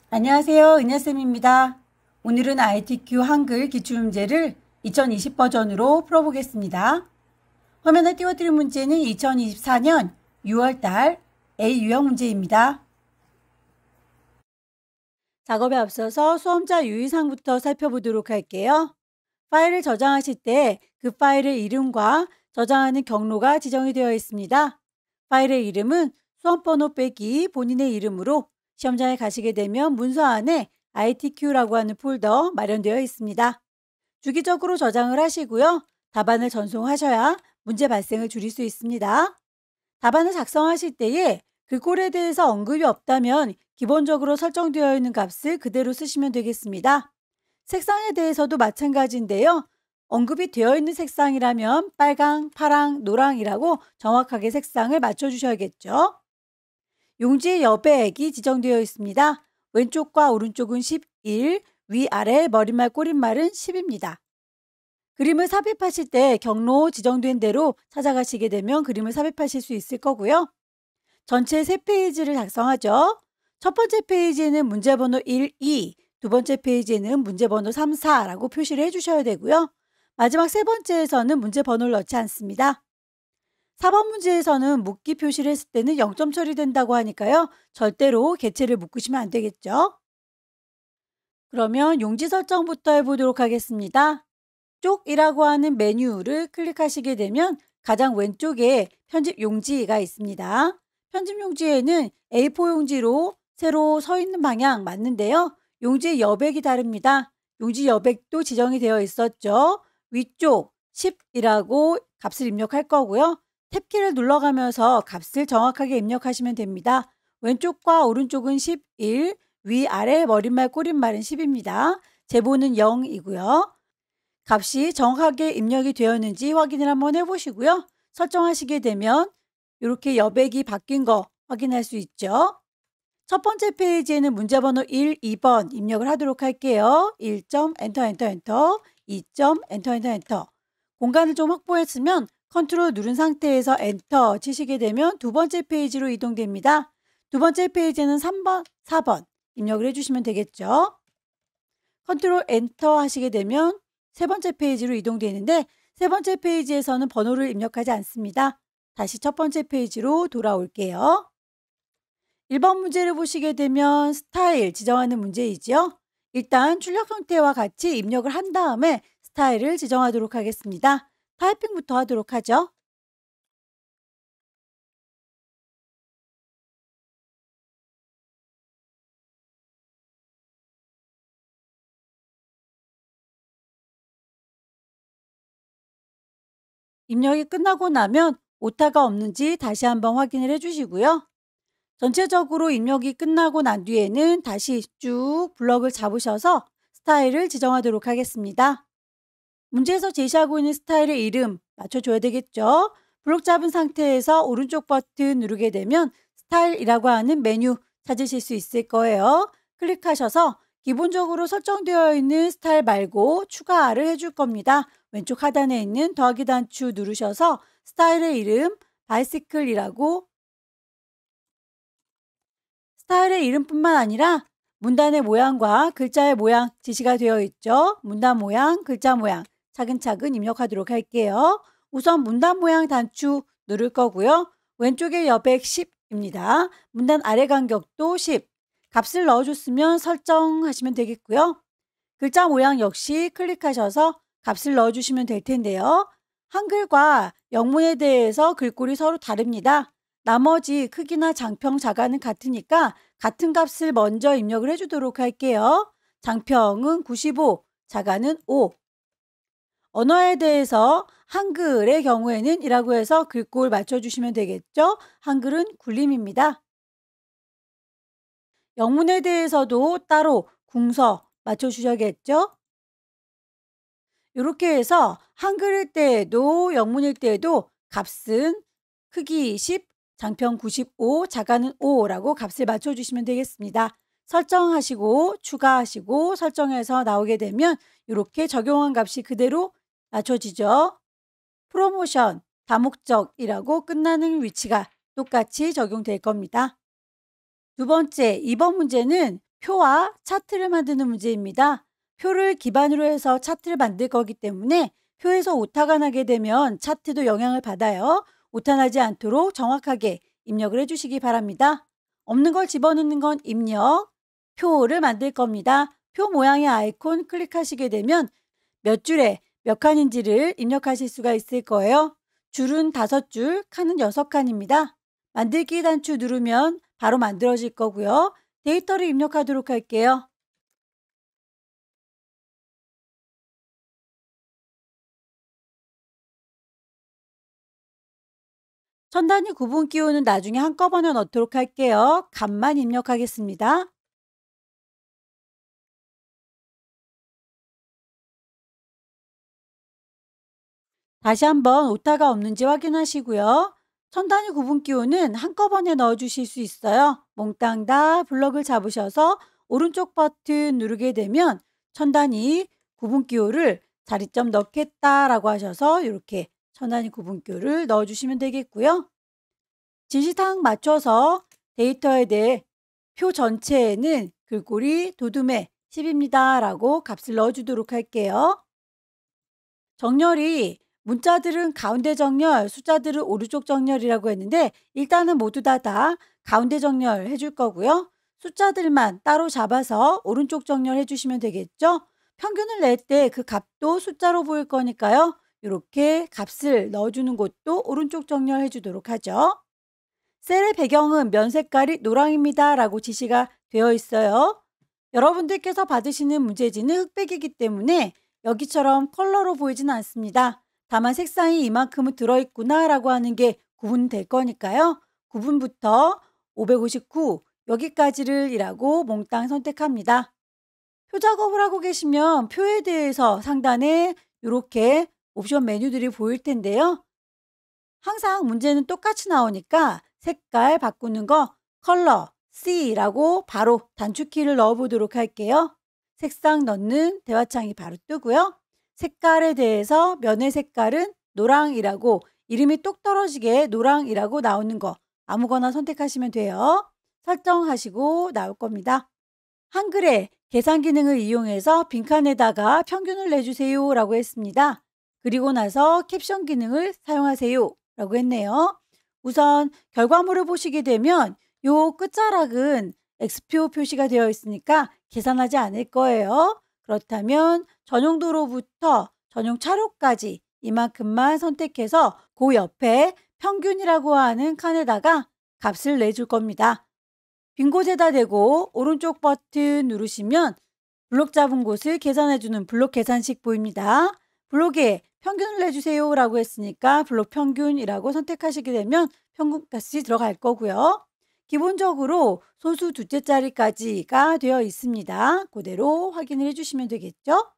안녕하세요. 은하쌤입니다. 오늘은 ITQ 한글 기출문제를 2020 버전으로 풀어보겠습니다. 화면에 띄워드린 문제는 2024년 6월달 A 유형 문제입니다. 작업에 앞서서 수험자 유의사항부터 살펴보도록 할게요. 파일을 저장하실 때 그 파일의 이름과 저장하는 경로가 지정이 되어 있습니다. 파일의 이름은 수험번호 빼기 본인의 이름으로 시험장에 가시게 되면 문서 안에 ITQ라고 하는 폴더 마련되어 있습니다. 주기적으로 저장을 하시고요. 답안을 전송하셔야 문제 발생을 줄일 수 있습니다. 답안을 작성하실 때에 글꼴에 대해서 언급이 없다면 기본적으로 설정되어 있는 값을 그대로 쓰시면 되겠습니다. 색상에 대해서도 마찬가지인데요. 언급이 되어 있는 색상이라면 빨강, 파랑, 노랑이라고 정확하게 색상을 맞춰주셔야겠죠. 용지의 여백이 지정되어 있습니다. 왼쪽과 오른쪽은 11, 위아래 머릿말 꼬릿말은 10입니다. 그림을 삽입하실 때 경로 지정된 대로 찾아가시게 되면 그림을 삽입하실 수 있을 거고요. 전체 3페이지를 작성하죠. 첫 번째 페이지에는 문제번호 1, 2, 두 번째 페이지에는 문제번호 3, 4라고 표시를 해주셔야 되고요. 마지막 세 번째에서는 문제번호를 넣지 않습니다. 4번 문제에서는 묶기 표시를 했을 때는 0점 처리된다고 하니까요. 절대로 개체를 묶으시면 안 되겠죠. 그러면 용지 설정부터 해보도록 하겠습니다. 쪽이라고 하는 메뉴를 클릭하시게 되면 가장 왼쪽에 편집 용지가 있습니다. 편집 용지에는 A4 용지로 세로 서 있는 방향 맞는데요. 용지의 여백이 다릅니다. 용지 여백도 지정이 되어 있었죠. 위쪽 10이라고 값을 입력할 거고요. 탭키를 눌러가면서 값을 정확하게 입력하시면 됩니다. 왼쪽과 오른쪽은 11, 위아래 머릿말 꼬릿말은 10입니다. 제보는 0이고요. 값이 정확하게 입력이 되었는지 확인을 한번 해보시고요. 설정하시게 되면 이렇게 여백이 바뀐 거 확인할 수 있죠. 첫 번째 페이지에는 문제번호 1, 2번 입력을 하도록 할게요. 1점 엔터 엔터 엔터 2점 엔터 엔터 엔터. 공간을 좀 확보했으면 컨트롤 누른 상태에서 엔터 치시게 되면 두 번째 페이지로 이동됩니다. 두 번째 페이지는 3번, 4번 입력을 해주시면 되겠죠. 컨트롤 엔터 하시게 되면 세 번째 페이지로 이동되는데 세 번째 페이지에서는 번호를 입력하지 않습니다. 다시 첫 번째 페이지로 돌아올게요. 1번 문제를 보시게 되면 스타일 지정하는 문제이죠. 일단 출력 형태와 같이 입력을 한 다음에 스타일을 지정하도록 하겠습니다. 타이핑부터 하도록 하죠. 입력이 끝나고 나면 오타가 없는지 다시 한번 확인을 해주시고요. 전체적으로 입력이 끝나고 난 뒤에는 다시 쭉 블럭을 잡으셔서 스타일을 지정하도록 하겠습니다. 문제에서 제시하고 있는 스타일의 이름 맞춰줘야 되겠죠. 블록 잡은 상태에서 오른쪽 버튼 누르게 되면 스타일이라고 하는 메뉴 찾으실 수 있을 거예요. 클릭하셔서 기본적으로 설정되어 있는 스타일 말고 추가를 해줄 겁니다. 왼쪽 하단에 있는 더하기 단추 누르셔서 스타일의 이름 바이시클이라고 스타일의 이름뿐만 아니라 문단의 모양과 글자의 모양 지시가 되어 있죠. 문단 모양, 글자 모양 차근차근 입력하도록 할게요. 우선 문단 모양 단추 누를 거고요. 왼쪽에 여백 10입니다. 문단 아래 간격도 10. 값을 넣어줬으면 설정하시면 되겠고요. 글자 모양 역시 클릭하셔서 값을 넣어주시면 될 텐데요. 한글과 영문에 대해서 글꼴이 서로 다릅니다. 나머지 크기나 장평, 자가는 같으니까 같은 값을 먼저 입력을 해주도록 할게요. 장평은 95, 자가는 5. 언어에 대해서 한글의 경우에는 이라고 해서 글꼴 맞춰주시면 되겠죠. 한글은 굴림입니다. 영문에 대해서도 따로 궁서 맞춰주셔야겠죠. 이렇게 해서 한글일 때에도 영문일 때에도 값은 크기 10, 장평 95, 자가는 5라고 값을 맞춰주시면 되겠습니다. 설정하시고 추가하시고 설정해서 나오게 되면 이렇게 적용한 값이 그대로 맞춰지죠. 프로모션, 다목적이라고 끝나는 위치가 똑같이 적용될 겁니다. 두 번째, 2번 문제는 표와 차트를 만드는 문제입니다. 표를 기반으로 해서 차트를 만들 거기 때문에 표에서 오타가 나게 되면 차트도 영향을 받아요. 오타 나지 않도록 정확하게 입력을 해주시기 바랍니다. 없는 걸 집어넣는 건 입력, 표를 만들 겁니다. 표 모양의 아이콘 클릭하시게 되면 몇 줄에 몇 칸인지를 입력하실 수가 있을 거예요. 줄은 5줄, 칸은 6칸입니다. 만들기 단추 누르면 바로 만들어질 거고요. 데이터를 입력하도록 할게요. 천 단위 구분 기호는 나중에 한꺼번에 넣도록 할게요. 값만 입력하겠습니다. 다시 한번 오타가 없는지 확인하시고요. 천 단위 구분 기호는 한꺼번에 넣어주실 수 있어요. 몽땅 다 블럭을 잡으셔서 오른쪽 버튼 누르게 되면 천 단위 구분 기호를 자리점 넣겠다라고 하셔서 이렇게 천 단위 구분 기호를 넣어주시면 되겠고요. 진시탕 맞춰서 데이터에 대해 표 전체에는 글꼴이 도둠에 10입니다 라고 값을 넣어주도록 할게요. 정렬이 문자들은 가운데 정렬, 숫자들은 오른쪽 정렬이라고 했는데 일단은 모두 다 가운데 정렬 해줄 거고요. 숫자들만 따로 잡아서 오른쪽 정렬 해주시면 되겠죠. 평균을 낼 때 그 값도 숫자로 보일 거니까요. 이렇게 값을 넣어주는 곳도 오른쪽 정렬 해주도록 하죠. 셀의 배경은 면 색깔이 노랑입니다 라고 지시가 되어 있어요. 여러분들께서 받으시는 문제지는 흑백이기 때문에 여기처럼 컬러로 보이지는 않습니다. 다만 색상이 이만큼은 들어있구나 라고 하는 게 구분될 거니까요. 구분부터 559 여기까지를 이라고 몽땅 선택합니다. 표 작업을 하고 계시면 표에 대해서 상단에 이렇게 옵션 메뉴들이 보일 텐데요. 항상 문제는 똑같이 나오니까 색깔 바꾸는 거 컬러 C라고 바로 단축키를 넣어 보도록 할게요. 색상 넣는 대화창이 바로 뜨고요. 색깔에 대해서 면의 색깔은 노랑이라고 이름이 똑 떨어지게 노랑이라고 나오는 거 아무거나 선택하시면 돼요. 설정하시고 나올 겁니다. 한글에 계산 기능을 이용해서 빈칸에다가 평균을 내주세요 라고 했습니다. 그리고 나서 캡션 기능을 사용하세요 라고 했네요. 우선 결과물을 보시게 되면 요 끝자락은 X표 표시가 되어 있으니까 계산하지 않을 거예요. 그렇다면 전용 도로부터 전용 차로까지 이만큼만 선택해서 그 옆에 평균이라고 하는 칸에다가 값을 내줄 겁니다. 빈 곳에다 대고 오른쪽 버튼 누르시면 블록 잡은 곳을 계산해주는 블록 계산식 보입니다. 블록에 평균을 내주세요 라고 했으니까 블록 평균이라고 선택하시게 되면 평균값이 들어갈 거고요. 기본적으로 소수 두째 자리까지가 되어 있습니다. 그대로 확인을 해주시면 되겠죠.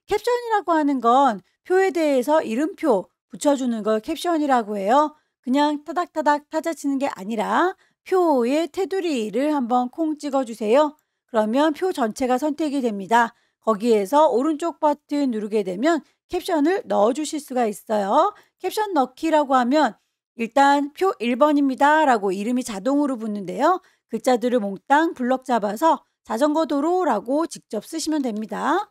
캡션이라고 하는 건 표에 대해서 이름표 붙여주는 걸 캡션이라고 해요. 그냥 타닥타닥 타자치는 게 아니라 표의 테두리를 한번 콩 찍어주세요. 그러면 표 전체가 선택이 됩니다. 거기에서 오른쪽 버튼 누르게 되면 캡션을 넣어주실 수가 있어요. 캡션 넣기라고 하면 일단 표 1번입니다 라고 이름이 자동으로 붙는데요. 글자들을 몽땅 블럭 잡아서 자전거 도로라고 직접 쓰시면 됩니다.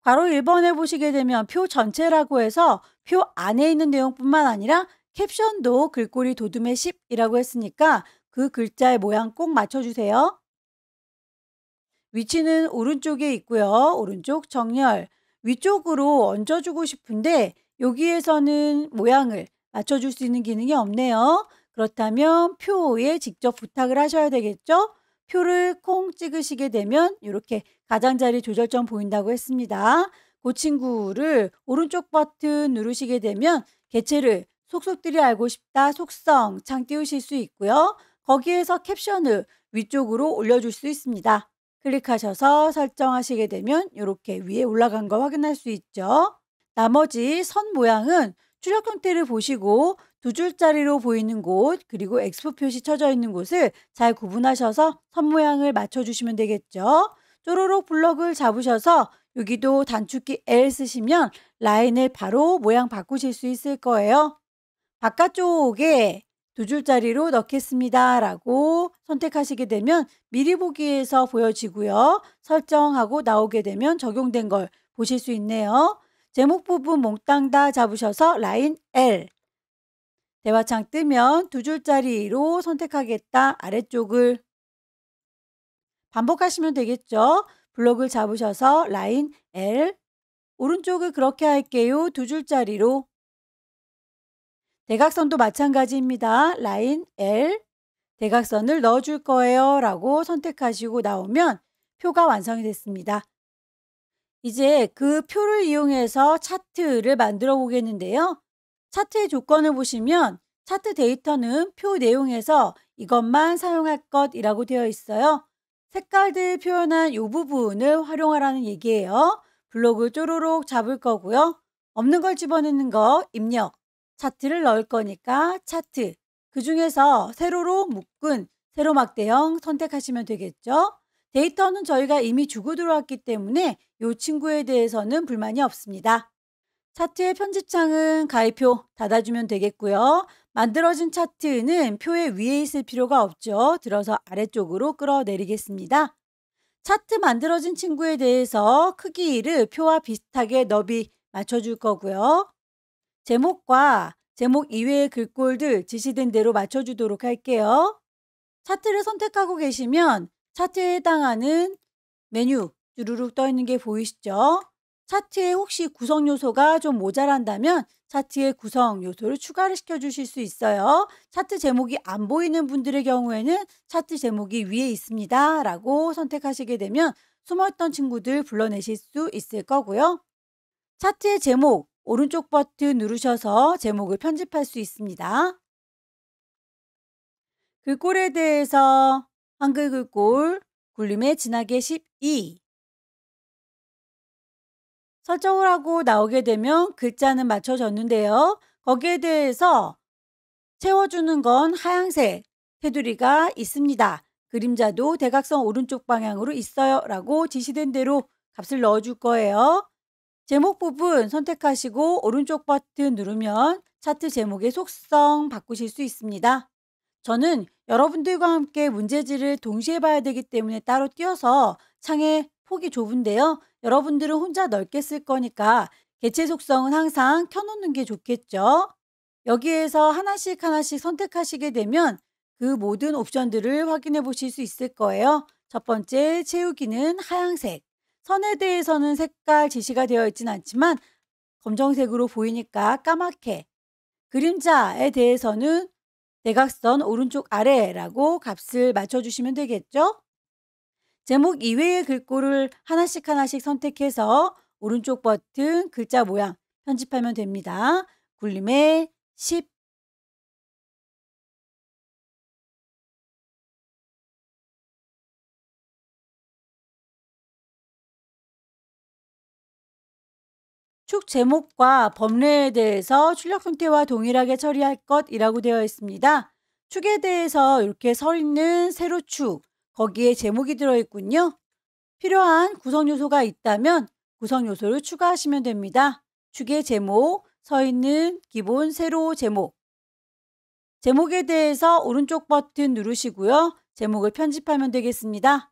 괄호 1번에 보시게 되면 표 전체라고 해서 표 안에 있는 내용뿐만 아니라 캡션도 글꼴이 도둠의 10이라고 했으니까 그 글자의 모양 꼭 맞춰주세요. 위치는 오른쪽에 있고요. 오른쪽 정렬. 위쪽으로 얹어주고 싶은데 여기에서는 모양을 맞춰줄 수 있는 기능이 없네요. 그렇다면 표에 직접 부탁을 하셔야 되겠죠? 표를 콩 찍으시게 되면 이렇게 가장자리 조절점 보인다고 했습니다. 그 친구를 오른쪽 버튼 누르시게 되면 개체를 속속들이 알고 싶다 속성 창 띄우실 수 있고요. 거기에서 캡션을 위쪽으로 올려줄 수 있습니다. 클릭하셔서 설정하시게 되면 이렇게 위에 올라간 거 확인할 수 있죠. 나머지 선 모양은 출력 형태를 보시고 두 줄짜리로 보이는 곳 그리고 X 표시 쳐져 있는 곳을 잘 구분하셔서 선 모양을 맞춰주시면 되겠죠. 쪼로록 블럭을 잡으셔서 여기도 단축키 L 쓰시면 라인을 바로 모양 바꾸실 수 있을 거예요. 바깥쪽에 두 줄짜리로 넣겠습니다 라고 선택하시게 되면 미리 보기에서 보여지고요. 설정하고 나오게 되면 적용된 걸 보실 수 있네요. 제목 부분 몽땅 다 잡으셔서 라인 L, 대화창 뜨면 두 줄짜리로 선택하겠다 아래쪽을 반복하시면 되겠죠. 블록을 잡으셔서 라인 L, 오른쪽을 그렇게 할게요. 두 줄짜리로. 대각선도 마찬가지입니다. 라인 L, 대각선을 넣어줄 거예요 라고 선택하시고 나오면 표가 완성이 됐습니다. 이제 그 표를 이용해서 차트를 만들어 보겠는데요. 차트의 조건을 보시면 차트 데이터는 표 내용에서 이것만 사용할 것이라고 되어 있어요. 색깔들 표현한 이 부분을 활용하라는 얘기예요. 블록을 쪼로록 잡을 거고요. 없는 걸 집어넣는 거 입력. 차트를 넣을 거니까 차트. 그 중에서 세로로 묶은 세로막대형 선택하시면 되겠죠. 데이터는 저희가 이미 주고 들어왔기 때문에 이 친구에 대해서는 불만이 없습니다. 차트의 편집창은 가위표 닫아주면 되겠고요. 만들어진 차트는 표의 위에 있을 필요가 없죠. 들어서 아래쪽으로 끌어내리겠습니다. 차트 만들어진 친구에 대해서 크기를 표와 비슷하게 너비 맞춰줄 거고요. 제목과 제목 이외의 글꼴들 지시된 대로 맞춰주도록 할게요. 차트를 선택하고 계시면 차트에 해당하는 메뉴 주르륵 떠 있는 게 보이시죠? 차트에 혹시 구성 요소가 좀 모자란다면 차트에 구성 요소를 추가를 시켜주실 수 있어요. 차트 제목이 안 보이는 분들의 경우에는 차트 제목이 위에 있습니다 라고 선택하시게 되면 숨어있던 친구들 불러내실 수 있을 거고요. 차트의 제목 오른쪽 버튼 누르셔서 제목을 편집할 수 있습니다. 글꼴에 대해서 한글 글꼴 굴림에 진하게 12 설정을 하고 나오게 되면 글자는 맞춰졌는데요. 거기에 대해서 채워주는 건 하얀색 테두리가 있습니다. 그림자도 대각선 오른쪽 방향으로 있어요 라고 지시된 대로 값을 넣어줄 거예요. 제목 부분 선택하시고 오른쪽 버튼 누르면 차트 제목의 속성 바꾸실 수 있습니다. 저는 여러분들과 함께 문제지를 동시에 봐야 되기 때문에 따로 띄어서 창의 폭이 좁은데요. 여러분들은 혼자 넓게 쓸 거니까 개체 속성은 항상 켜놓는 게 좋겠죠. 여기에서 하나씩 선택하시게 되면 그 모든 옵션들을 확인해 보실 수 있을 거예요. 첫 번째 채우기는 하얀색. 선에 대해서는 색깔 지시가 되어 있진 않지만 검정색으로 보이니까 까맣게. 그림자에 대해서는 대각선 오른쪽 아래라고 값을 맞춰주시면 되겠죠. 제목 이외의 글꼴을 하나씩 선택해서 오른쪽 버튼 글자 모양 편집하면 됩니다. 굴림에 10 축 제목과 범례에 대해서 출력 형태와 동일하게 처리할 것이라고 되어 있습니다. 축에 대해서 이렇게 서 있는 세로축, 거기에 제목이 들어있군요. 필요한 구성 요소가 있다면 구성 요소를 추가하시면 됩니다. 축의 제목, 서 있는 기본 세로 제목. 제목에 대해서 오른쪽 버튼 누르시고요. 제목을 편집하면 되겠습니다.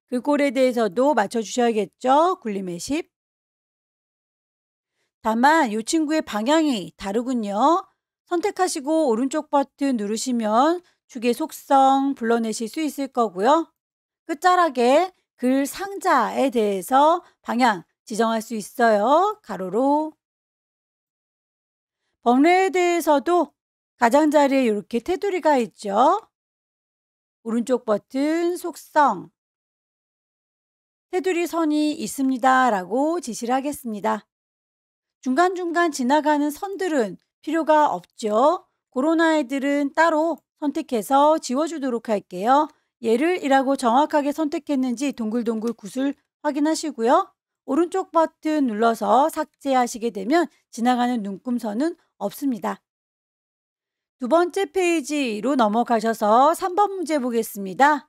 글꼴에 대해서도 맞춰주셔야겠죠. 굴림의 10. 다만 이 친구의 방향이 다르군요. 선택하시고 오른쪽 버튼 누르시면 축의 속성 불러내실 수 있을 거고요. 끝자락에 글 상자에 대해서 방향 지정할 수 있어요. 가로로. 범례에 대해서도 가장자리에 이렇게 테두리가 있죠. 오른쪽 버튼 속성. 테두리 선이 있습니다 라고 지시를 하겠습니다. 중간중간 지나가는 선들은 필요가 없죠. 그런 아이들은 따로 선택해서 지워주도록 할게요. 얘를 이라고 정확하게 선택했는지 동글동글 굿을 확인하시고요. 오른쪽 버튼 눌러서 삭제하시게 되면 지나가는 눈금선은 없습니다. 두 번째 페이지로 넘어가셔서 3번 문제 보겠습니다.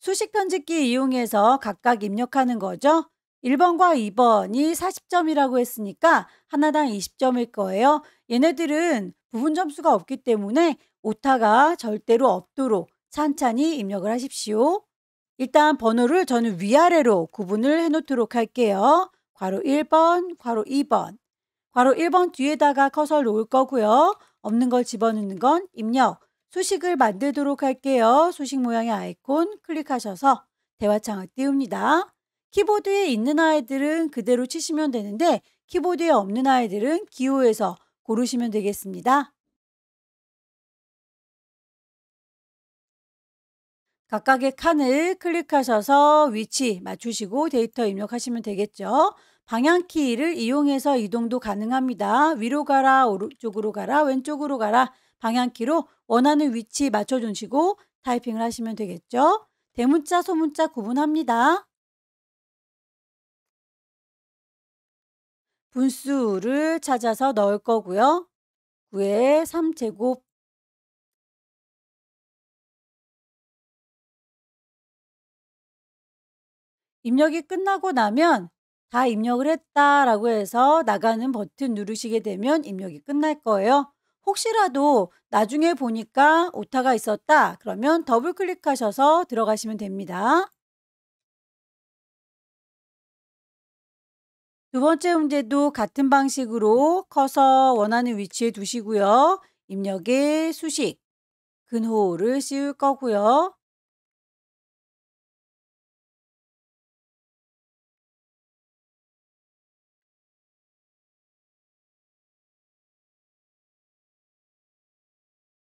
수식 편집기 이용해서 각각 입력하는 거죠. 1번과 2번이 40점이라고 했으니까 하나당 20점일 거예요. 얘네들은 부분 점수가 없기 때문에 오타가 절대로 없도록 찬찬히 입력을 하십시오. 일단 번호를 저는 위아래로 구분을 해 놓도록 할게요. 괄호 1번, 괄호 2번. 괄호 1번 뒤에다가 커서를 놓을 거고요. 없는 걸 집어넣는 건 입력. 수식을 만들도록 할게요. 수식 모양의 아이콘 클릭하셔서 대화창을 띄웁니다. 키보드에 있는 아이들은 그대로 치시면 되는데 키보드에 없는 아이들은 기호에서 고르시면 되겠습니다. 각각의 칸을 클릭하셔서 위치 맞추시고 데이터 입력하시면 되겠죠. 방향키를 이용해서 이동도 가능합니다. 위로 가라, 오른쪽으로 가라, 왼쪽으로 가라 방향키로 원하는 위치 맞춰주시고 타이핑을 하시면 되겠죠. 대문자, 소문자 구분합니다. 분수를 찾아서 넣을 거고요. 9의 3제곱 입력이 끝나고 나면 다 입력을 했다라고 해서 나가는 버튼 누르시게 되면 입력이 끝날 거예요. 혹시라도 나중에 보니까 오타가 있었다 그러면 더블 클릭하셔서 들어가시면 됩니다. 두 번째 문제도 같은 방식으로 커서 원하는 위치에 두시고요. 입력의 수식, 근호를 씌울 거고요.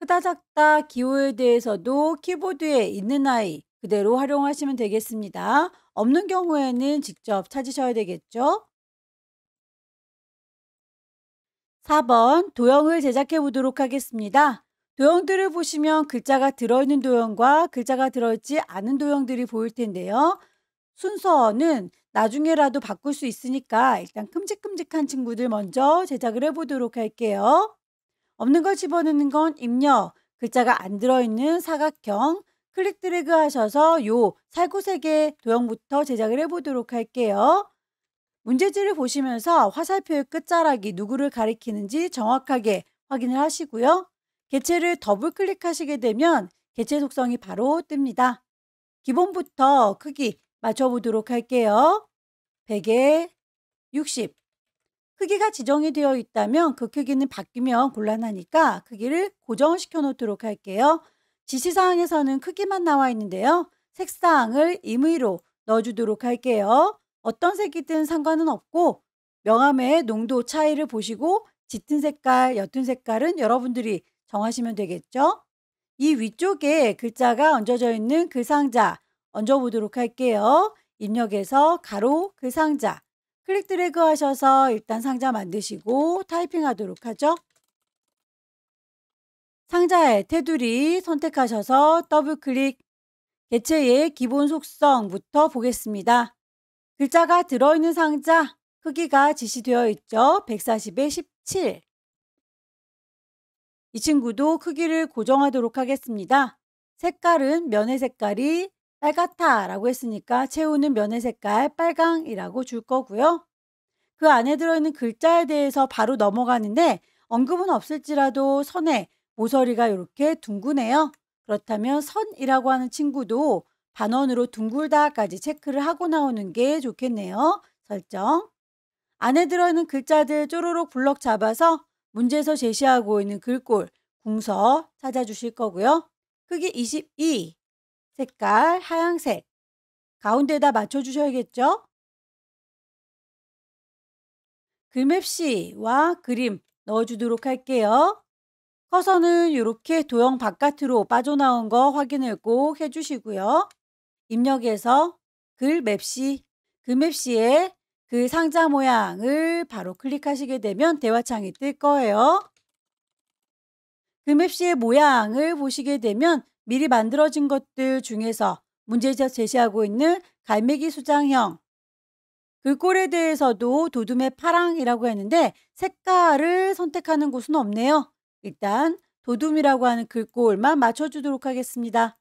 크다 작다 기호에 대해서도 키보드에 있는 아이 그대로 활용하시면 되겠습니다. 없는 경우에는 직접 찾으셔야 되겠죠. 4번 도형을 제작해 보도록 하겠습니다. 도형들을 보시면 글자가 들어있는 도형과 글자가 들어있지 않은 도형들이 보일 텐데요. 순서는 나중에라도 바꿀 수 있으니까 일단 큼직큼직한 친구들 먼저 제작을 해 보도록 할게요. 없는 걸 집어넣는 건 입력, 글자가 안 들어있는 사각형, 클릭 드래그 하셔서 요 살구색의 도형부터 제작을 해보도록 할게요. 문제지를 보시면서 화살표의 끝자락이 누구를 가리키는지 정확하게 확인을 하시고요. 개체를 더블 클릭하시게 되면 개체 속성이 바로 뜹니다. 기본부터 크기 맞춰보도록 할게요. 100에 60. 크기가 지정이 되어 있다면 그 크기는 바뀌면 곤란하니까 크기를 고정시켜 놓도록 할게요. 지시사항에서는 크기만 나와 있는데요. 색상을 임의로 넣어주도록 할게요. 어떤 색이든 상관은 없고 명암의 농도 차이를 보시고 짙은 색깔, 옅은 색깔은 여러분들이 정하시면 되겠죠. 이 위쪽에 글자가 얹어져 있는 그 상자 얹어보도록 할게요. 입력해서 가로 그 상자 클릭 드래그 하셔서 일단 상자 만드시고 타이핑 하도록 하죠. 상자의 테두리 선택하셔서 더블 클릭 개체의 기본 속성부터 보겠습니다. 글자가 들어있는 상자 크기가 지시되어 있죠. 140에 17. 이 친구도 크기를 고정하도록 하겠습니다. 색깔은 면의 색깔이 빨갛다 라고 했으니까 채우는 면의 색깔 빨강이라고 줄 거고요. 그 안에 들어있는 글자에 대해서 바로 넘어가는데 언급은 없을지라도 선에 모서리가 이렇게 둥그네요. 그렇다면 선이라고 하는 친구도 반원으로 둥글다까지 체크를 하고 나오는 게 좋겠네요. 설정. 안에 들어있는 글자들 쪼로록 블럭 잡아서 문제에서 제시하고 있는 글꼴, 궁서 찾아주실 거고요. 크기 22, 색깔 하얀색, 가운데다 맞춰주셔야겠죠? 글맵시와 그림 넣어주도록 할게요. 커서는 이렇게 도형 바깥으로 빠져나온 거 확인을 꼭 해주시고요. 입력해서 글맵시, 글맵시에 그 상자 모양을 바로 클릭하시게 되면 대화창이 뜰 거예요. 글맵시의 모양을 보시게 되면 미리 만들어진 것들 중에서 문제에서 제시하고 있는 갈매기 수장형 글꼴에 대해서도 도둠의 파랑이라고 했는데 색깔을 선택하는 곳은 없네요. 일단 도둠이라고 하는 글꼴만 맞춰주도록 하겠습니다.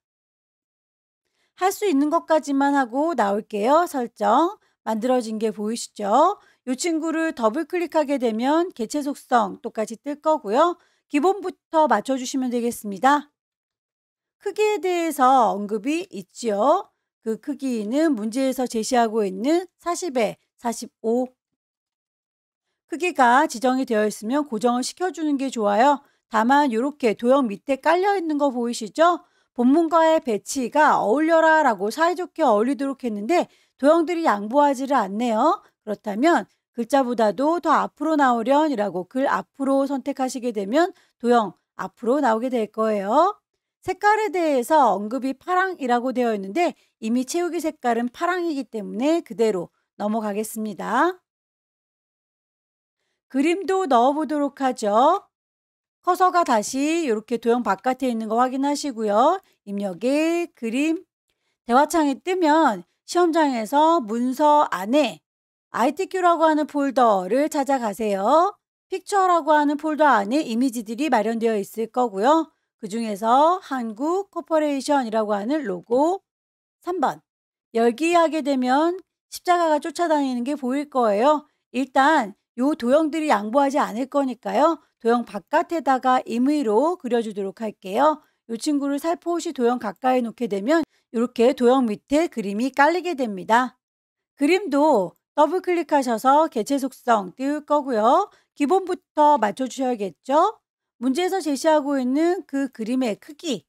할 수 있는 것까지만 하고 나올게요. 설정. 만들어진 게 보이시죠? 이 친구를 더블 클릭하게 되면 개체 속성 똑같이 뜰 거고요. 기본부터 맞춰주시면 되겠습니다. 크기에 대해서 언급이 있지요. 그 크기는 문제에서 제시하고 있는 40에 45 크기가 지정이 되어 있으면 고정을 시켜주는 게 좋아요. 다만 이렇게 도형 밑에 깔려 있는 거 보이시죠? 본문과의 배치가 어울려라 라고 사이좋게 어울리도록 했는데 도형들이 양보하지를 않네요. 그렇다면 글자보다도 더 앞으로 나오련이라고 글 앞으로 선택하시게 되면 도형 앞으로 나오게 될 거예요. 색깔에 대해서 언급이 파랑이라고 되어 있는데 이미 채우기 색깔은 파랑이기 때문에 그대로 넘어가겠습니다. 그림도 넣어보도록 하죠. 커서가 다시 이렇게 도형 바깥에 있는 거 확인하시고요. 입력에 그림, 대화창이 뜨면 시험장에서 문서 안에 ITQ라고 하는 폴더를 찾아가세요. 픽처라고 하는 폴더 안에 이미지들이 마련되어 있을 거고요. 그 중에서 한국 코퍼레이션이라고 하는 로고 3번 열기하게 되면 십자가가 쫓아다니는 게 보일 거예요. 일단 요 도형들이 양보하지 않을 거니까요. 도형 바깥에다가 임의로 그려주도록 할게요. 이 친구를 살포시 도형 가까이 놓게 되면 이렇게 도형 밑에 그림이 깔리게 됩니다. 그림도 더블 클릭하셔서 개체 속성 띄울 거고요. 기본부터 맞춰주셔야겠죠. 문제에서 제시하고 있는 그 그림의 크기,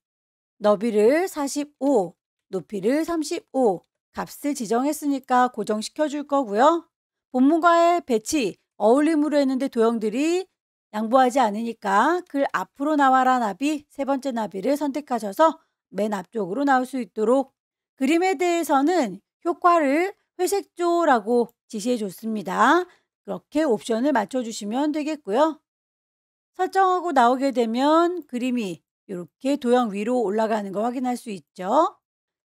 너비를 45, 높이를 35, 값을 지정했으니까 고정시켜 줄 거고요. 본문과의 배치, 어울림으로 했는데 도형들이 양보하지 않으니까 글 앞으로 나와라 나비, 세 번째 나비를 선택하셔서 맨 앞쪽으로 나올 수 있도록 그림에 대해서는 효과를 회색조라고 지시해 줬습니다. 그렇게 옵션을 맞춰주시면 되겠고요. 설정하고 나오게 되면 그림이 이렇게 도형 위로 올라가는 거 확인할 수 있죠.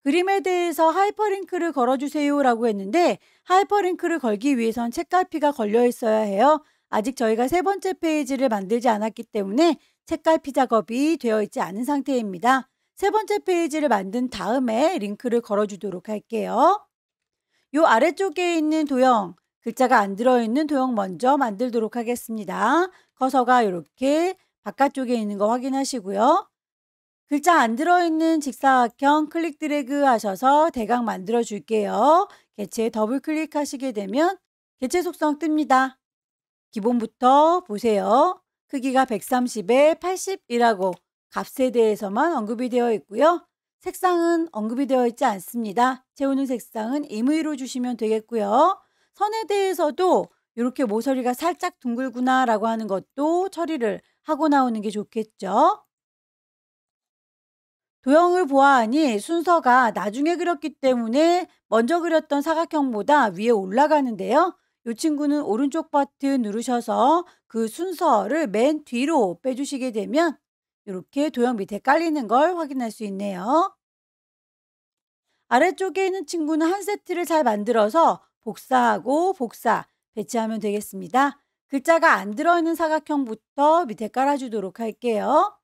그림에 대해서 하이퍼링크를 걸어주세요 라고 했는데 하이퍼링크를 걸기 위해선 책갈피가 걸려 있어야 해요. 아직 저희가 세 번째 페이지를 만들지 않았기 때문에 책갈피 작업이 되어 있지 않은 상태입니다. 세 번째 페이지를 만든 다음에 링크를 걸어주도록 할게요. 요 아래쪽에 있는 도형, 글자가 안 들어있는 도형 먼저 만들도록 하겠습니다. 커서가 이렇게 바깥쪽에 있는 거 확인하시고요. 글자 안 들어있는 직사각형 클릭 드래그 하셔서 대각 만들어 줄게요. 개체 더블 클릭하시게 되면 개체 속성 뜹니다. 기본부터 보세요. 크기가 130에 80이라고 값에 대해서만 언급이 되어 있고요. 색상은 언급이 되어 있지 않습니다. 채우는 색상은 임의로 주시면 되겠고요. 선에 대해서도 이렇게 모서리가 살짝 둥글구나 라고 하는 것도 처리를 하고 나오는 게 좋겠죠. 도형을 보아하니 순서가 나중에 그렸기 때문에 먼저 그렸던 사각형보다 위에 올라가는데요. 이 친구는 오른쪽 버튼 누르셔서 그 순서를 맨 뒤로 빼주시게 되면 이렇게 도형 밑에 깔리는 걸 확인할 수 있네요. 아래쪽에 있는 친구는 한 세트를 잘 만들어서 복사하고 복사, 배치하면 되겠습니다. 글자가 안 들어있는 사각형부터 밑에 깔아주도록 할게요.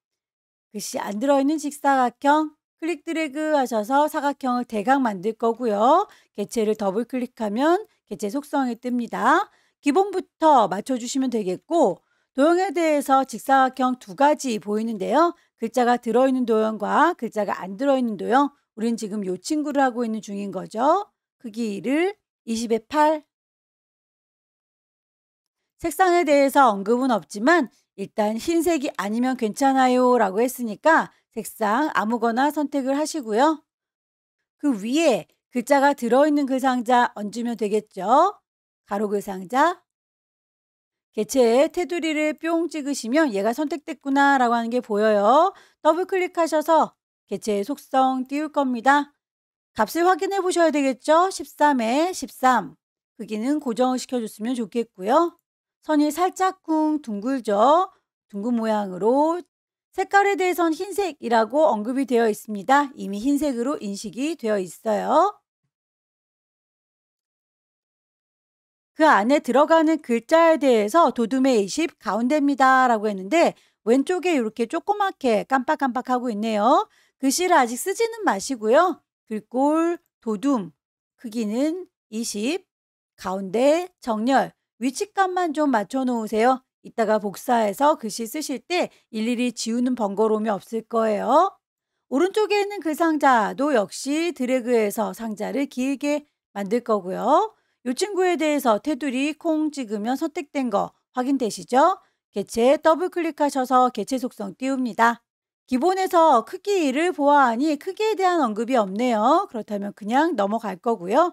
글씨 안 들어있는 직사각형 클릭 드래그 하셔서 사각형을 대각 만들 거고요. 개체를 더블 클릭하면 개체 속성이 뜹니다. 기본부터 맞춰주시면 되겠고 도형에 대해서 직사각형 두 가지 보이는데요. 글자가 들어있는 도형과 글자가 안 들어있는 도형, 우린 지금 이 친구를 하고 있는 중인 거죠. 크기를 20에 8. 색상에 대해서 언급은 없지만 일단 흰색이 아니면 괜찮아요 라고 했으니까 색상 아무거나 선택을 하시고요. 그 위에 글자가 들어있는 글 상자 얹으면 되겠죠. 가로 글 상자. 개체에 테두리를 뿅 찍으시면 얘가 선택됐구나 라고 하는 게 보여요. 더블 클릭하셔서 개체의 속성 띄울 겁니다. 값을 확인해 보셔야 되겠죠. 13에 13. 크기는 고정을 시켜줬으면 좋겠고요. 선이 살짝쿵 둥글죠. 둥근 모양으로 색깔에 대해선 흰색이라고 언급이 되어 있습니다. 이미 흰색으로 인식이 되어 있어요. 그 안에 들어가는 글자에 대해서 도둠의 20 가운데입니다 라고 했는데 왼쪽에 이렇게 조그맣게 깜빡깜빡하고 있네요. 글씨를 아직 쓰지는 마시고요. 글꼴, 도둠, 크기는 20, 가운데 정렬, 위치값만 좀 맞춰 놓으세요. 이따가 복사해서 글씨 쓰실 때 일일이 지우는 번거로움이 없을 거예요. 오른쪽에 있는 그 상자도 역시 드래그해서 상자를 길게 만들 거고요. 이 친구에 대해서 테두리 콩 찍으면 선택된 거 확인되시죠? 개체 더블 클릭하셔서 개체 속성 띄웁니다. 기본에서 크기를 보아하니 크기에 대한 언급이 없네요. 그렇다면 그냥 넘어갈 거고요.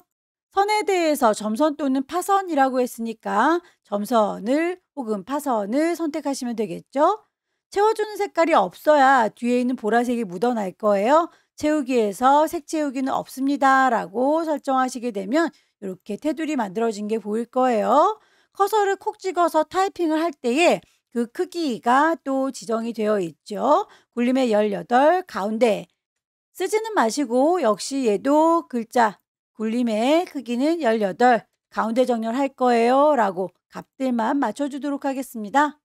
선에 대해서 점선 또는 파선이라고 했으니까 점선을 혹은 파선을 선택하시면 되겠죠? 채워주는 색깔이 없어야 뒤에 있는 보라색이 묻어날 거예요. 채우기에서 색 채우기는 없습니다 라고 설정하시게 되면 이렇게 테두리 만들어진 게 보일 거예요. 커서를 콕 찍어서 타이핑을 할 때에 그 크기가 또 지정이 되어 있죠. 굴림의 18 가운데 쓰지는 마시고 역시 얘도 글자 굴림의 크기는 18 가운데 정렬할 거예요 라고 값들만 맞춰주도록 하겠습니다.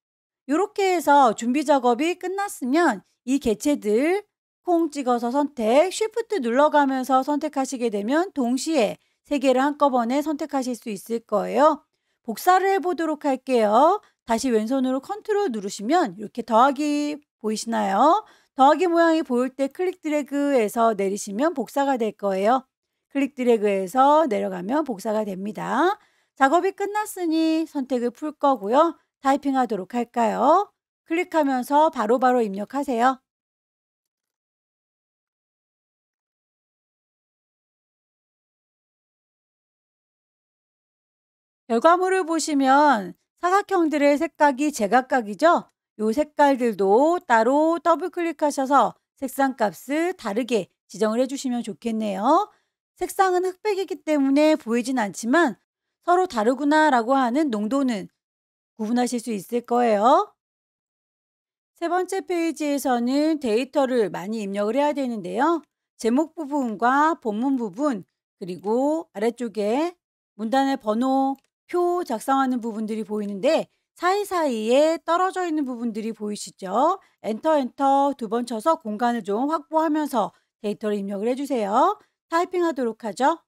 이렇게 해서 준비 작업이 끝났으면 이 개체들 콩 찍어서 선택, 쉬프트 눌러가면서 선택하시게 되면 동시에 세 개를 한꺼번에 선택하실 수 있을 거예요. 복사를 해보도록 할게요. 다시 왼손으로 컨트롤 누르시면 이렇게 더하기 보이시나요? 더하기 모양이 보일 때 클릭 드래그해서 내리시면 복사가 될 거예요. 클릭 드래그해서 내려가면 복사가 됩니다. 작업이 끝났으니 선택을 풀 거고요. 타이핑하도록 할까요? 클릭하면서 바로바로 입력하세요. 결과물을 보시면 사각형들의 색각이 제각각이죠? 이 색깔들도 따로 더블 클릭하셔서 색상 값을 다르게 지정을 해주시면 좋겠네요. 색상은 흑백이기 때문에 보이진 않지만 서로 다르구나 라고 하는 농도는 구분하실 수 있을 거예요. 세 번째 페이지에서는 데이터를 많이 입력을 해야 되는데요. 제목 부분과 본문 부분, 그리고 아래쪽에 문단의 번호, 표 작성하는 부분들이 보이는데 사이사이에 떨어져 있는 부분들이 보이시죠? 엔터 2번 쳐서 공간을 좀 확보하면서 데이터를 입력을 해주세요. 타이핑하도록 하죠.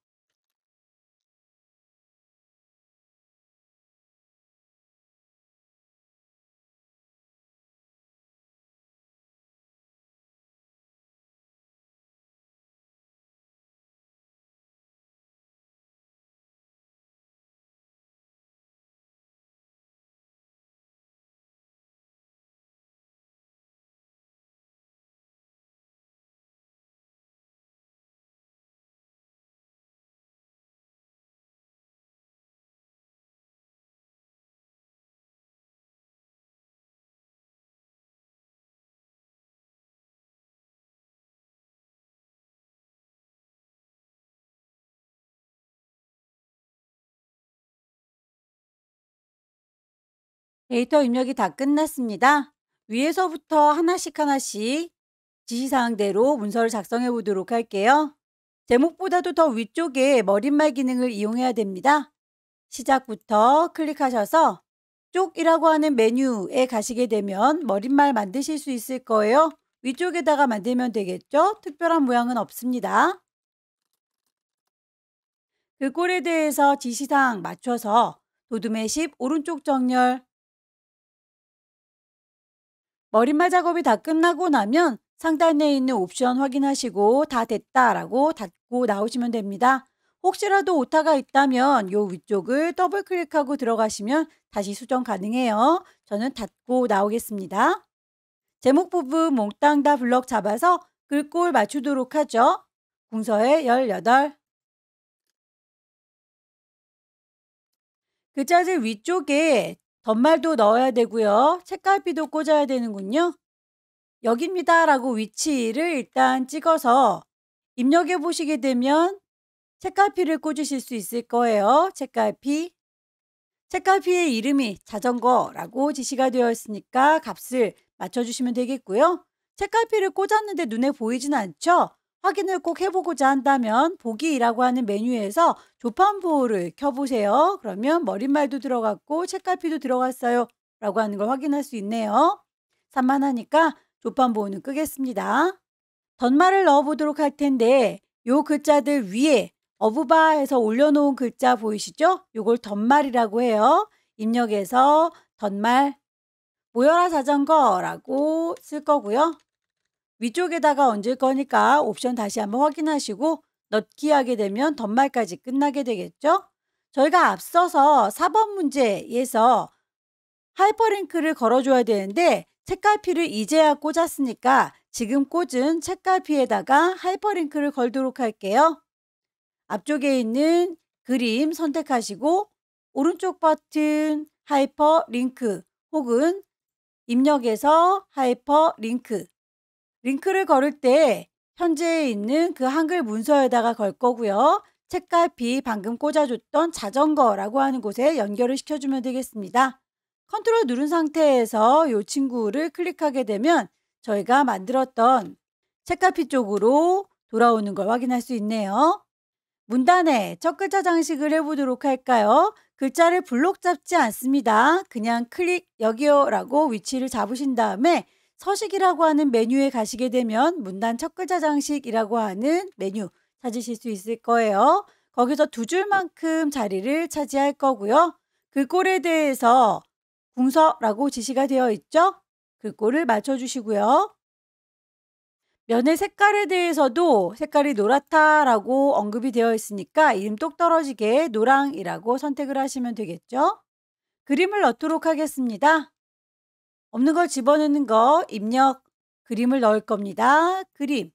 데이터 입력이 다 끝났습니다. 위에서부터 하나씩 하나씩 지시사항대로 문서를 작성해 보도록 할게요. 제목보다도 더 위쪽에 머릿말 기능을 이용해야 됩니다. 시작부터 클릭하셔서 쪽이라고 하는 메뉴에 가시게 되면 머릿말 만드실 수 있을 거예요. 위쪽에다가 만들면 되겠죠? 특별한 모양은 없습니다. 글꼴에 대해서 지시사항 맞춰서 도둠의 10 오른쪽 정렬 머릿말 작업이 다 끝나고 나면 상단에 있는 옵션 확인하시고 다 됐다라고 닫고 나오시면 됩니다. 혹시라도 오타가 있다면 요 위쪽을 더블 클릭하고 들어가시면 다시 수정 가능해요. 저는 닫고 나오겠습니다. 제목 부분 몽땅 다 블럭 잡아서 글꼴 맞추도록 하죠. 궁서에 18 글자들 위쪽에 덧말도 넣어야 되고요. 책갈피도 꽂아야 되는군요. 여기입니다 라고 위치를 일단 찍어서 입력해 보시게 되면 책갈피를 꽂으실 수 있을 거예요. 책갈피. 책갈피의 이름이 자전거라고 지시가 되어 있으니까 값을 맞춰주시면 되겠고요. 책갈피를 꽂았는데 눈에 보이진 않죠? 확인을 꼭 해보고자 한다면 보기라고 하는 메뉴에서 조판보호를 켜보세요. 그러면 머릿말도 들어갔고 책갈피도 들어갔어요 라고 하는 걸 확인할 수 있네요. 산만하니까 조판보호는 끄겠습니다. 덧말을 넣어보도록 할 텐데 요 글자들 위에 어부바에서 올려놓은 글자 보이시죠? 요걸 덧말이라고 해요. 입력해서 덧말 모여라 자전거라고 쓸 거고요. 위쪽에다가 얹을 거니까 옵션 다시 한번 확인하시고 넣기 하게 되면 덧말까지 끝나게 되겠죠? 저희가 앞서서 4번 문제에서 하이퍼링크를 걸어줘야 되는데 책갈피를 이제야 꽂았으니까 지금 꽂은 책갈피에다가 하이퍼링크를 걸도록 할게요. 앞쪽에 있는 그림 선택하시고 오른쪽 버튼 하이퍼링크 혹은 입력해서 하이퍼링크 링크를 걸을 때 현재 있는 그 한글 문서에다가 걸 거고요. 책갈피 방금 꽂아줬던 자전거라고 하는 곳에 연결을 시켜주면 되겠습니다. 컨트롤 누른 상태에서 이 친구를 클릭하게 되면 저희가 만들었던 책갈피 쪽으로 돌아오는 걸 확인할 수 있네요. 문단에 첫 글자 장식을 해보도록 할까요? 글자를 블록 잡지 않습니다. 그냥 클릭 여기요 라고 위치를 잡으신 다음에 서식이라고 하는 메뉴에 가시게 되면 문단 첫 글자 장식이라고 하는 메뉴 찾으실 수 있을 거예요. 거기서 두 줄만큼 자리를 차지할 거고요. 글꼴에 대해서 궁서라고 지시가 되어 있죠? 글꼴을 맞춰주시고요. 면의 색깔에 대해서도 색깔이 노랗다라고 언급이 되어 있으니까 이름 똑 떨어지게 노랑이라고 선택을 하시면 되겠죠? 그림을 넣도록 하겠습니다. 없는 걸 집어넣는 거 입력 그림을 넣을 겁니다. 그림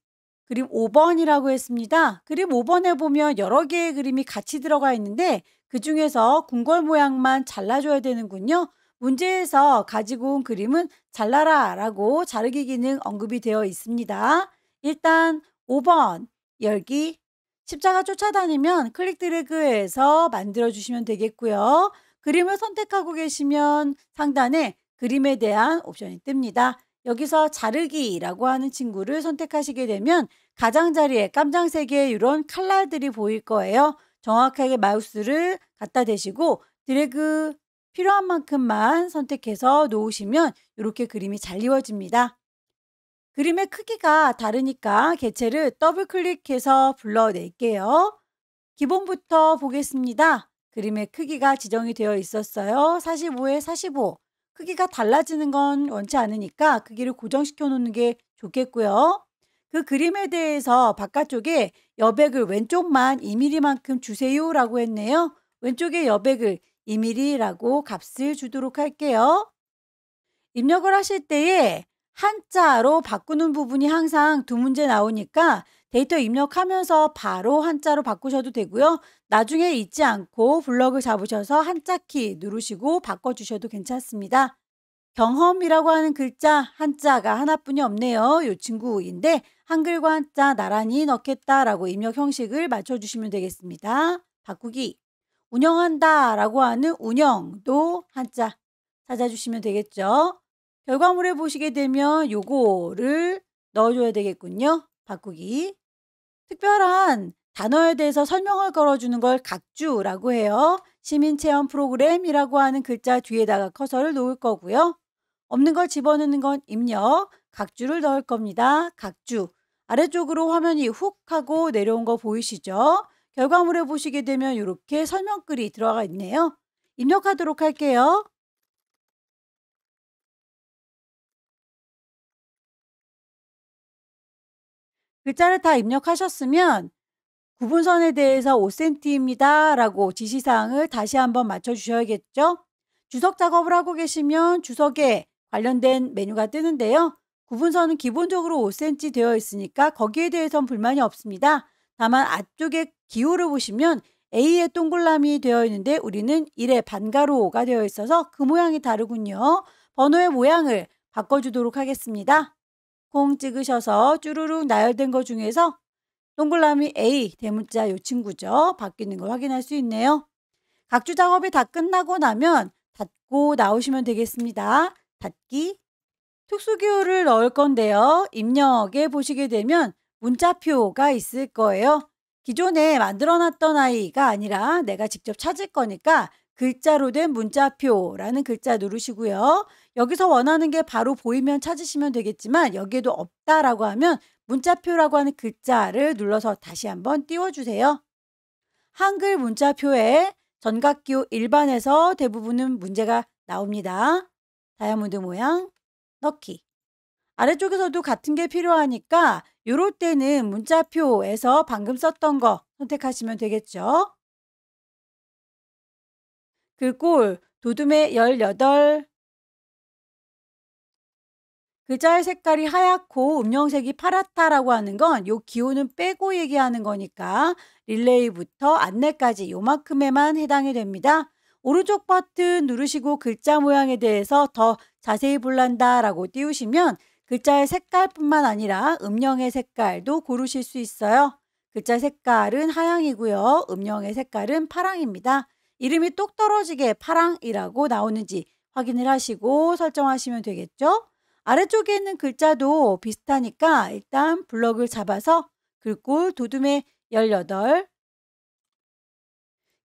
5번이라고 했습니다. 그림 5번에 보면 여러 개의 그림이 같이 들어가 있는데 그 중에서 궁궐 모양만 잘라줘야 되는군요. 문제에서 가지고 온 그림은 잘라라 라고 자르기 기능 언급이 되어 있습니다. 일단 5번 열기 십자가 쫓아다니면 클릭 드래그해서 만들어 주시면 되겠고요. 그림을 선택하고 계시면 상단에 그림에 대한 옵션이 뜹니다. 여기서 자르기라고 하는 친구를 선택하시게 되면 가장자리에 깜장색의 이런 칼날들이 보일 거예요. 정확하게 마우스를 갖다 대시고 드래그 필요한 만큼만 선택해서 놓으시면 이렇게 그림이 잘 이루어집니다. 그림의 크기가 다르니까 개체를 더블 클릭해서 불러낼게요. 기본부터 보겠습니다. 그림의 크기가 지정이 되어 있었어요. 45에 45. 크기가 달라지는 건 원치 않으니까 크기를 고정시켜 놓는 게 좋겠고요. 그 그림에 대해서 바깥쪽에 여백을 왼쪽만 2mm만큼 주세요라고 했네요. 왼쪽에 여백을 2mm라고 값을 주도록 할게요. 입력을 하실 때에 한자로 바꾸는 부분이 항상 두 문제 나오니까 데이터 입력하면서 바로 한자로 바꾸셔도 되고요. 나중에 잊지 않고 블럭을 잡으셔서 한자 키 누르시고 바꿔주셔도 괜찮습니다. 경험이라고 하는 글자 한자가 하나뿐이 없네요. 이 친구인데 한글과 한자 나란히 넣겠다라고 입력 형식을 맞춰주시면 되겠습니다. 바꾸기 운영한다 라고 하는 운영도 한자 찾아주시면 되겠죠. 결과물에 보시게 되면 요거를 넣어줘야 되겠군요. 바꾸기 특별한 단어에 대해서 설명을 걸어주는 걸 각주라고 해요. 시민체험 프로그램이라고 하는 글자 뒤에다가 커서를 놓을 거고요. 없는 걸 집어넣는 건 입력, 각주를 넣을 겁니다. 각주. 아래쪽으로 화면이 훅 하고 내려온 거 보이시죠? 결과물에 보시게 되면 이렇게 설명글이 들어가 있네요. 입력하도록 할게요. 글자를 다 입력하셨으면 구분선에 대해서 5cm입니다 라고 지시사항을 다시 한번 맞춰주셔야겠죠. 주석 작업을 하고 계시면 주석에 관련된 메뉴가 뜨는데요. 구분선은 기본적으로 5cm 되어 있으니까 거기에 대해서는 불만이 없습니다. 다만 앞쪽에 기호를 보시면 A의 동그라미 되어 있는데 우리는 1의 반가로가 되어 있어서 그 모양이 다르군요. 번호의 모양을 바꿔주도록 하겠습니다. 콩 찍으셔서 쭈루룩 나열된 것 중에서 동그라미 A 대문자 요 친구죠. 바뀌는 걸 확인할 수 있네요. 각주 작업이 다 끝나고 나면 닫고 나오시면 되겠습니다. 닫기 특수기호를 넣을 건데요. 입력에 보시게 되면 문자표가 있을 거예요. 기존에 만들어놨던 아이가 아니라 내가 직접 찾을 거니까 글자로 된 문자표라는 글자 누르시고요. 여기서 원하는 게 바로 보이면 찾으시면 되겠지만 여기에도 없다라고 하면 문자표라고 하는 글자를 눌러서 다시 한번 띄워주세요. 한글 문자표에 전각기호 일반에서 대부분은 문제가 나옵니다. 다이아몬드 모양 넣기. 아래쪽에서도 같은 게 필요하니까 이럴 때는 문자표에서 방금 썼던 거 선택하시면 되겠죠. 글꼴 도둠의 18. 글자의 색깔이 하얗고 음영색이 파랗다라고 하는 건 요 기호는 빼고 얘기하는 거니까 릴레이부터 안내까지 요만큼에만 해당이 됩니다. 오른쪽 버튼 누르시고 글자 모양에 대해서 더 자세히 볼란다라고 띄우시면 글자의 색깔뿐만 아니라 음영의 색깔도 고르실 수 있어요. 글자 색깔은 하양이고요. 음영의 색깔은 파랑입니다. 이름이 똑 떨어지게 파랑이라고 나오는지 확인을 하시고 설정하시면 되겠죠. 아래쪽에 있는 글자도 비슷하니까 일단 블럭을 잡아서 글꼴 도둠의 18.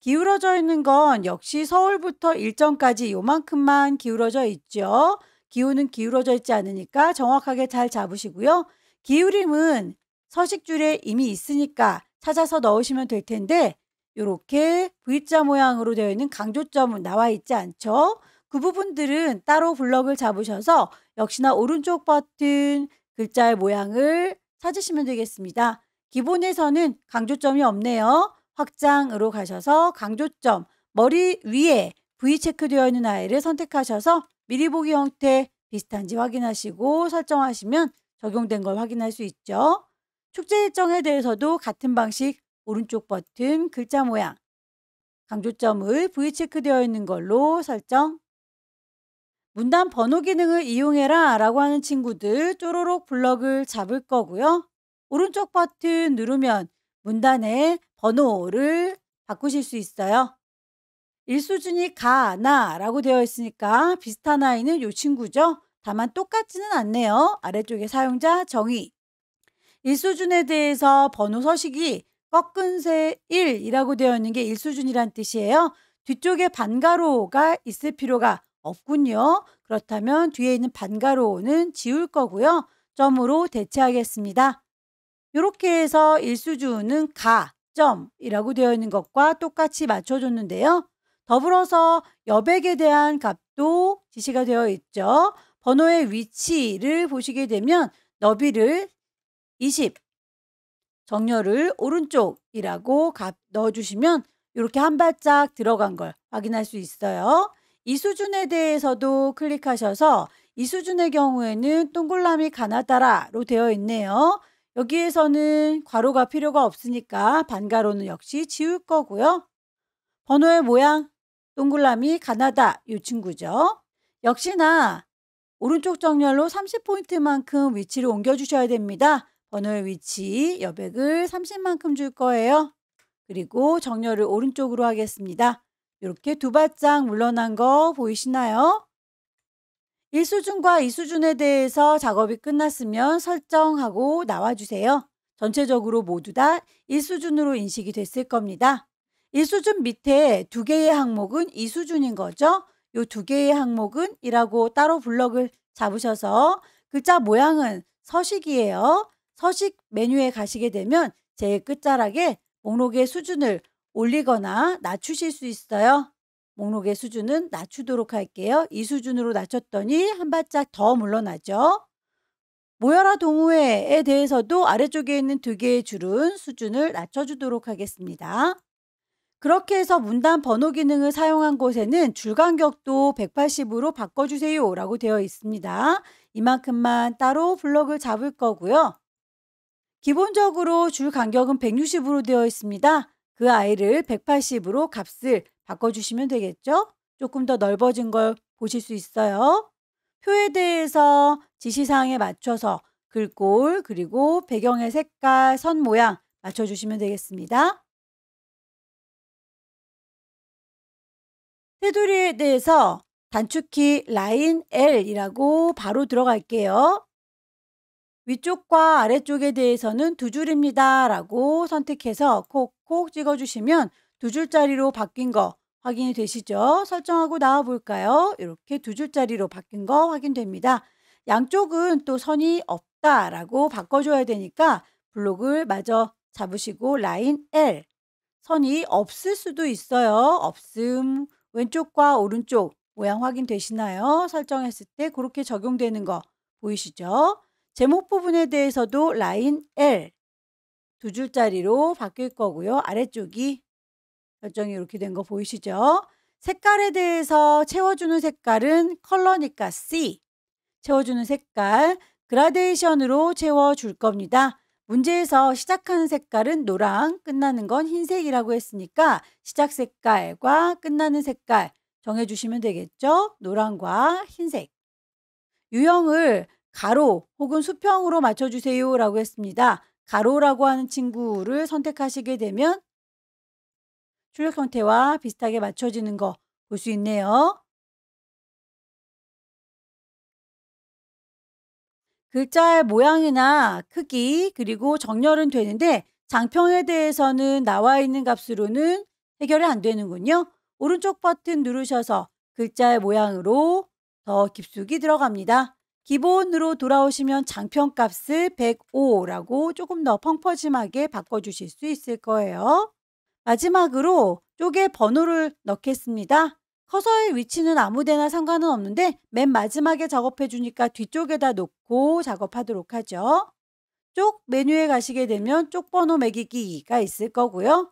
기울어져 있는 건 역시 서울부터 일정까지 요만큼만 기울어져 있죠. 기호는 기울어져 있지 않으니까 정확하게 잘 잡으시고요. 기울임은 서식줄에 이미 있으니까 찾아서 넣으시면 될 텐데 이렇게 V자 모양으로 되어 있는 강조점은 나와 있지 않죠. 그 부분들은 따로 블럭을 잡으셔서 역시나 오른쪽 버튼 글자의 모양을 찾으시면 되겠습니다. 기본에서는 강조점이 없네요. 확장으로 가셔서 강조점 머리 위에 V 체크되어 있는 아이를 선택하셔서 미리 보기 형태 비슷한지 확인하시고 설정하시면 적용된 걸 확인할 수 있죠. 축제 일정에 대해서도 같은 방식 오른쪽 버튼 글자 모양 강조점을 V 체크되어 있는 걸로 설정. 문단 번호 기능을 이용해라 라고 하는 친구들 쪼로록 블럭을 잡을 거고요. 오른쪽 버튼 누르면 문단의 번호를 바꾸실 수 있어요. 1수준이 가, 나 라고 되어 있으니까 비슷한 아이는 이 친구죠. 다만 똑같지는 않네요. 아래쪽에 사용자 정의. 1수준에 대해서 번호 서식이 꺾은 세 1이라고 되어 있는 게 1수준이란 뜻이에요. 뒤쪽에 반가로가 있을 필요가 없군요. 그렇다면 뒤에 있는 반가로는 지울 거고요. 점으로 대체하겠습니다. 이렇게 해서 1수준은 가, 점이라고 되어 있는 것과 똑같이 맞춰줬는데요. 더불어서 여백에 대한 값도 지시가 되어 있죠. 번호의 위치를 보시게 되면 너비를 20, 정렬을 오른쪽이라고 값 넣어주시면 이렇게 한 발짝 들어간 걸 확인할 수 있어요. 이 수준에 대해서도 클릭하셔서 이 수준의 경우에는 동그라미 가나다라로 되어 있네요. 여기에서는 괄호가 필요가 없으니까 반가로는 역시 지울 거고요. 번호의 모양 동그라미 가나다 이 친구죠. 역시나 오른쪽 정렬로 30포인트만큼 위치를 옮겨주셔야 됩니다. 번호의 위치 여백을 30만큼 줄 거예요. 그리고 정렬을 오른쪽으로 하겠습니다. 이렇게 두 발짝 물러난 거 보이시나요? 1수준과 2수준에 대해서 작업이 끝났으면 설정하고 나와주세요. 전체적으로 모두 다 1수준으로 인식이 됐을 겁니다. 1수준 밑에 두 개의 항목은 2수준인 거죠. 이 두 개의 항목은 이라고 따로 블럭을 잡으셔서 글자 모양은 서식이에요. 서식 메뉴에 가시게 되면 제일 끝자락에 목록의 수준을 올리거나 낮추실 수 있어요. 목록의 수준은 낮추도록 할게요. 이 수준으로 낮췄더니 한 발짝 더 물러나죠. 모여라 동호회에 대해서도 아래쪽에 있는 두 개의 줄은 수준을 낮춰주도록 하겠습니다. 그렇게 해서 문단 번호 기능을 사용한 곳에는 줄 간격도 180으로 바꿔주세요 라고 되어 있습니다. 이만큼만 따로 블럭을 잡을 거고요. 기본적으로 줄 간격은 160으로 되어 있습니다. 그 아이를 180으로 값을 바꿔주시면 되겠죠? 조금 더 넓어진 걸 보실 수 있어요. 표에 대해서 지시사항에 맞춰서 글꼴 그리고 배경의 색깔, 선 모양 맞춰주시면 되겠습니다. 테두리에 대해서 단축키 라인 L이라고 바로 들어갈게요. 위쪽과 아래쪽에 대해서는 두 줄입니다 라고 선택해서 콕콕 찍어주시면 두 줄짜리로 바뀐 거 확인이 되시죠? 설정하고 나와 볼까요? 이렇게 두 줄짜리로 바뀐 거 확인됩니다. 양쪽은 또 선이 없다라고 바꿔줘야 되니까 블록을 마저 잡으시고 라인 L. 선이 없을 수도 있어요. 없음. 왼쪽과 오른쪽 모양 확인되시나요? 설정했을 때 그렇게 적용되는 거 보이시죠? 제목 부분에 대해서도 라인 L 2줄짜리로 바뀔 거고요. 아래쪽이 설정이 이렇게 된 거 보이시죠? 색깔에 대해서 채워주는 색깔은 컬러니까 C. 채워주는 색깔 그라데이션으로 채워줄 겁니다. 문제에서 시작하는 색깔은 노랑, 끝나는 건 흰색이라고 했으니까 시작 색깔과 끝나는 색깔 정해주시면 되겠죠? 노랑과 흰색. 유형을 가로 혹은 수평으로 맞춰주세요 라고 했습니다. 가로라고 하는 친구를 선택하시게 되면 출력 형태와 비슷하게 맞춰지는 거 볼 수 있네요. 글자의 모양이나 크기 그리고 정렬은 되는데 장평에 대해서는 나와 있는 값으로는 해결이 안 되는군요. 오른쪽 버튼 누르셔서 글자의 모양으로 더 깊숙이 들어갑니다. 기본으로 돌아오시면 장평 값을 105라고 조금 더 펑퍼짐하게 바꿔주실 수 있을 거예요. 마지막으로 쪽에 번호를 넣겠습니다. 커서의 위치는 아무데나 상관은 없는데 맨 마지막에 작업해 주니까 뒤쪽에다 놓고 작업하도록 하죠. 쪽 메뉴에 가시게 되면 쪽 번호 매기기가 있을 거고요.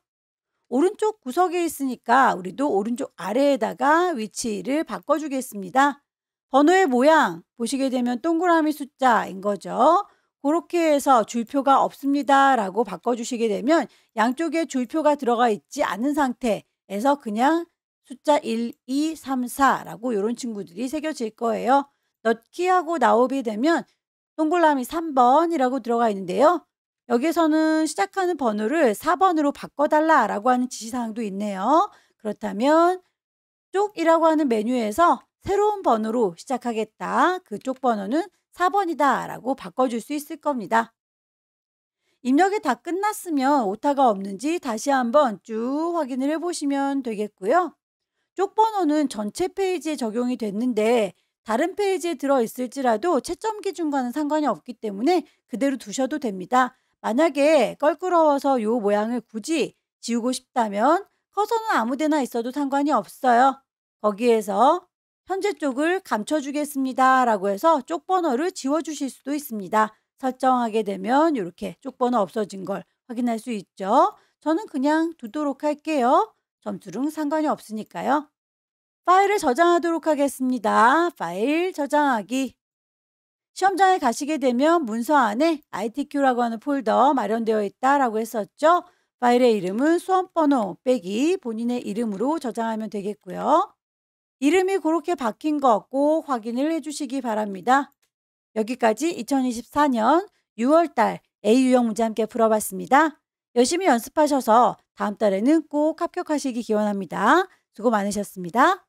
오른쪽 구석에 있으니까 우리도 오른쪽 아래에다가 위치를 바꿔주겠습니다. 번호의 모양 보시게 되면 동그라미 숫자인 거죠. 그렇게 해서 줄표가 없습니다 라고 바꿔주시게 되면 양쪽에 줄표가 들어가 있지 않은 상태에서 그냥 숫자 1, 2, 3, 4라고 이런 친구들이 새겨질 거예요. 넣기 하고 나오게 되면 동그라미 3번이라고 들어가 있는데요. 여기서는 시작하는 번호를 4번으로 바꿔달라라고 하는 지시사항도 있네요. 그렇다면 쪽이라고 하는 메뉴에서 새로운 번호로 시작하겠다. 그쪽 번호는 4번이다 라고 바꿔줄 수 있을 겁니다. 입력이 다 끝났으면 오타가 없는지 다시 한번 쭉 확인을 해보시면 되겠고요. 쪽 번호는 전체 페이지에 적용이 됐는데 다른 페이지에 들어있을지라도 채점 기준과는 상관이 없기 때문에 그대로 두셔도 됩니다. 만약에 껄끄러워서 이 모양을 굳이 지우고 싶다면 커서는 아무 데나 있어도 상관이 없어요. 거기에서 현재 쪽을 감춰주겠습니다 라고 해서 쪽 번호를 지워주실 수도 있습니다. 설정하게 되면 이렇게 쪽 번호 없어진 걸 확인할 수 있죠. 저는 그냥 두도록 할게요. 점수랑 상관이 없으니까요. 파일을 저장하도록 하겠습니다. 파일 저장하기. 시험장에 가시게 되면 문서 안에 ITQ라고 하는 폴더 마련되어 있다라고 했었죠. 파일의 이름은 수험번호 빼기 본인의 이름으로 저장하면 되겠고요. 이름이 그렇게 바뀐 거 꼭 확인을 해주시기 바랍니다. 여기까지 2024년 6월달 A 유형 문제 함께 풀어봤습니다. 열심히 연습하셔서 다음 달에는 꼭 합격하시기 기원합니다. 수고 많으셨습니다.